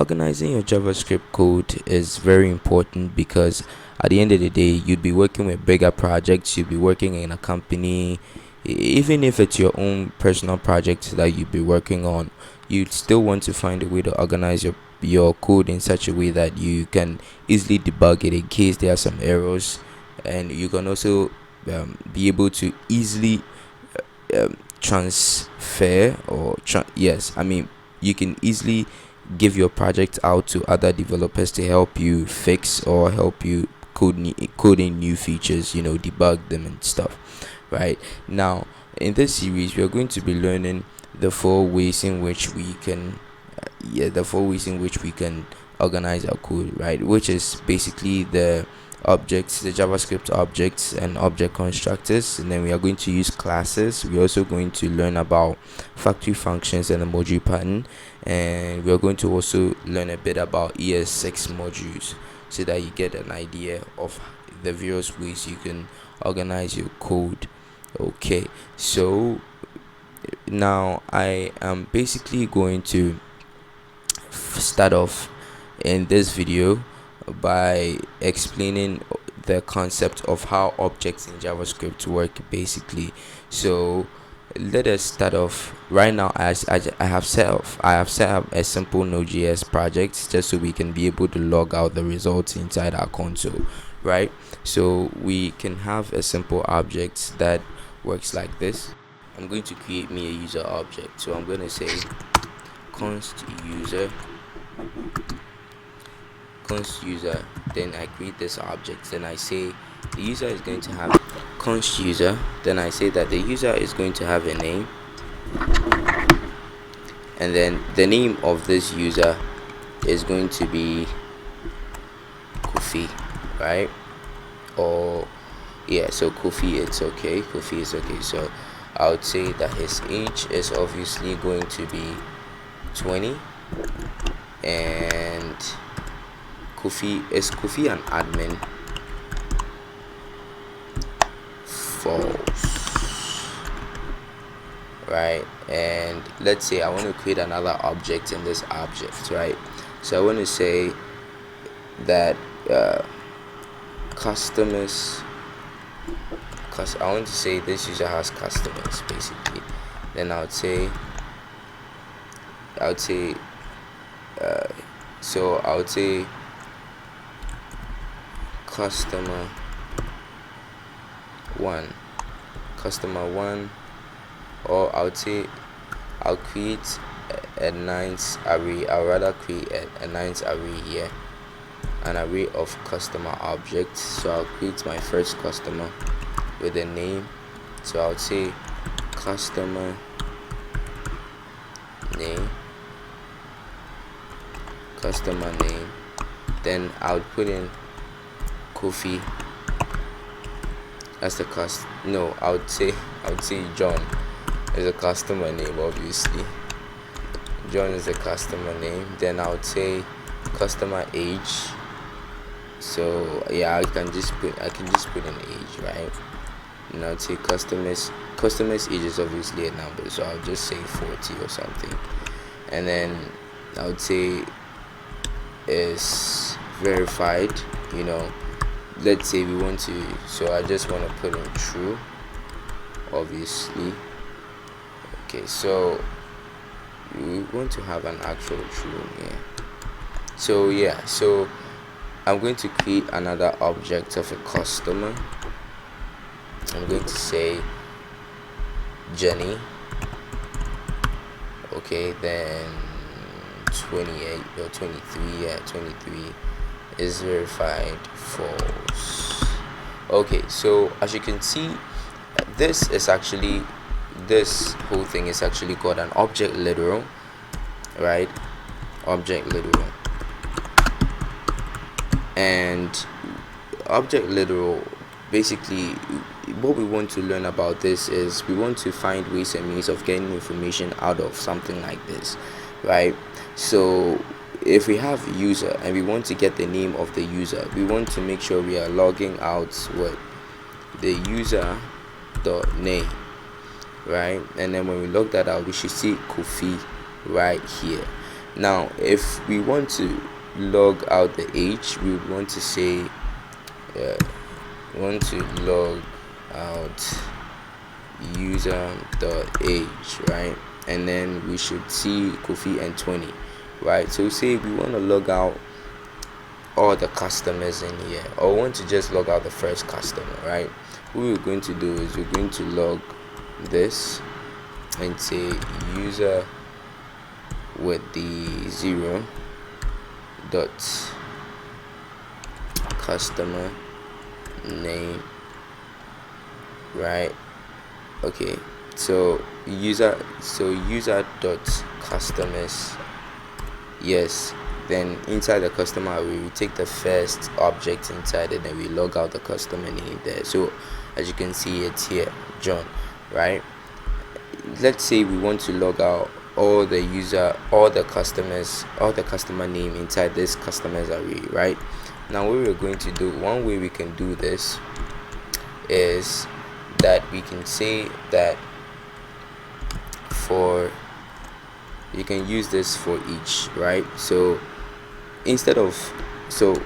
Organizing your JavaScript code is very important because at the end of the day, you'd be working with bigger projects, you'd be working in a company, even if it's your own personal project that you'd be working on, you'd still want to find a way to organize your code in such a way that you can easily debug it in case there are some errors, and you can also be able to easily transfer you can easily give your project out to other developers to help you fix or help you coding new features, debug them and stuff. Right now, in this series, we are going to be learning the four ways in which we can organize our code, right? Which is basically the JavaScript objects and object constructors, and then we are going to use classes. We're also going to learn about factory functions and emoji pattern, and we are going to also learn a bit about ES6 modules so that you get an idea of the various ways you can organize your code. Okay, so now I am basically going to start off in this video by explaining the concept of how objects in JavaScript work basically. So let us start off right now. As I have set up a simple Node.js project just so we can be able to log out the results inside our console, right? So we can have a simple object that works like this. I'm going to create me a user object, so I'm going to say const user, then I create this object, then I say the user is going to have const user, then I say that the user is going to have a name, and then the name of this user is going to be Kofi, right? Or yeah, so Kofi is okay. So I would say that his age is obviously going to be 20, and Kofi an admin? False, right? And let's say I want to create another object in this object, right? So I want to say that customers, because I want to say this user has customers basically. Then I would say customer one, or I would say I'll create a nice array. I'll rather create a nice array here, an array of customer objects. So I'll create my first customer with a name. So I would say customer name, then I would put in Kofi as the I would say John is a customer name. Obviously John is a customer name. Then I would say customer age. So yeah, I can just put an age, right? And I would say customer's age is obviously a number, so I'll just say 40 or something. And then I would say is verified, let's say we want to, so I just want to put in true, obviously. Okay, so we want to have an actual true here. So yeah, so I'm going to create another object of a customer. I'm going to say Jenny. Okay, then 28 or 23, 23 is verified false. Okay, so as you can see, this whole thing is actually called an object literal, right? Object literal. And object literal, basically what we want to learn about this is we want to find ways and means of getting information out of something like this, right? So if we have user and we want to get the name of the user, we want to make sure we are logging out what the user dot name, right? And then when we log that out, we should see Kofi right here. Now if we want to log out the age, we want to say we want to log out user.age, right? And then we should see Kofi and 20, right? So say we want to log out all the customers in here, or want to just log out the first customer, right? What we're going to do is we're going to log this and say user with the 0 dot customer name, right? Okay, so user dot customers, yes. Then inside the customer array, we take the first object inside it and we log out the customer name there. So as you can see, it's here, John, right? Let's say we want to log out all the customer name inside this customers array, right? Now what we're going to do, one way we can do this is that we can say that you can use this for each, right? So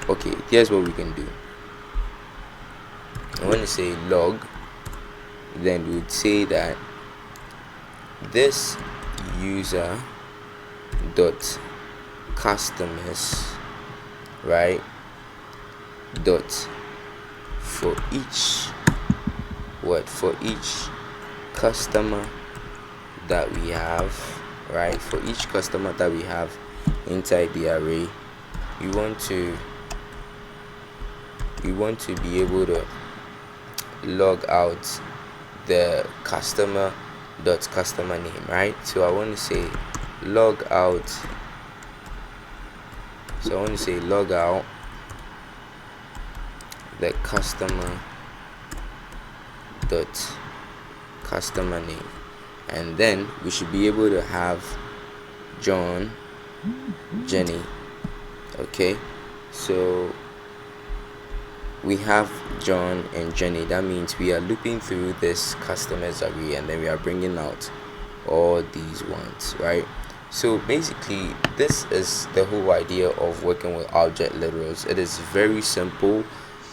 okay, here's what we can do. I want to say log, then we would say that this user dot customers, right, dot for each customer that we have, right? For each customer that we have inside the array, we want to be able to log out the customer name, right? So I want to say log out the customer name, and then we should be able to have John, Jenny. Okay, so we have John and Jenny. That means we are looping through this customers array and then we are bringing out all these ones, right? So basically this is the whole idea of working with object literals. It is very simple.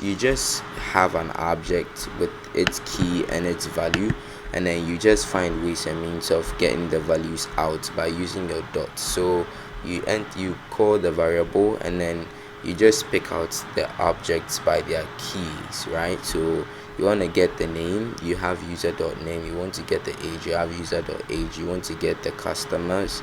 You just have an object with its key and its value, and then you just find ways and means of getting the values out by using your dot. So you call the variable and then you just pick out the objects by their keys, right? So you want to get the name, you have user.name. You want to get the age, you have user.age. You want to get the customers,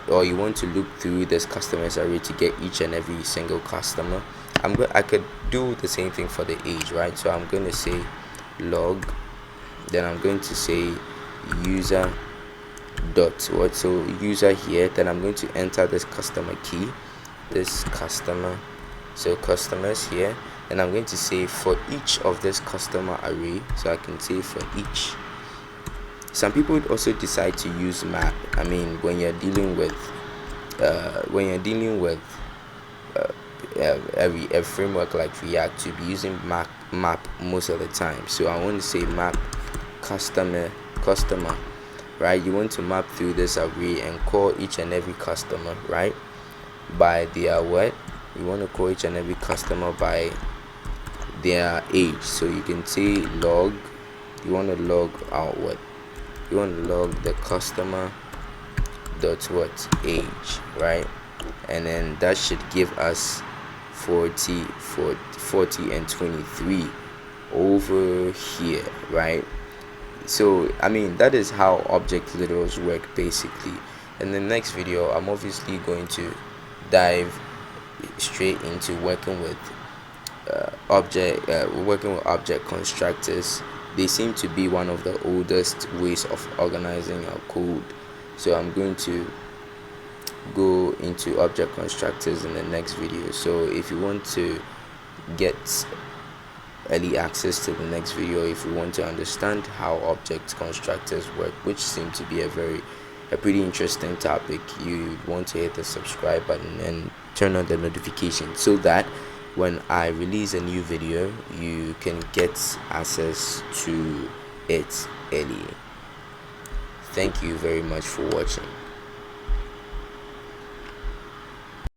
or you want to loop through this customers array to get each and every single customer. I could do the same thing for the age, right? So I'm going to say log, then I'm going to say user dot what, so user here, then I'm going to enter this customer key, this customer, so customers here, and I'm going to say for each of this customer array, so I can say for each. Some people would also decide to use map. I mean, when you're dealing with a framework like React, to be using map most of the time. So I want to say map customer, right? You want to map through this array and call each and every customer, right, by their what? You want to call each and every customer by their age. So you can say log, you want to log out what? You want to log the customer dot what? Age, right? And then that should give us 40 and 23 over here, right? So I mean, that is how object literals work basically. In the next video, I'm obviously going to dive straight into working with object constructors. They seem to be one of the oldest ways of organizing our code. So I'm going to go into object constructors in the next video. So if you want to get early access to the next video, if you want to understand how object constructors work, which seem to be a pretty interesting topic, you want to hit the subscribe button and turn on the notification so that when I release a new video, you can get access to it early. Thank you very much for watching.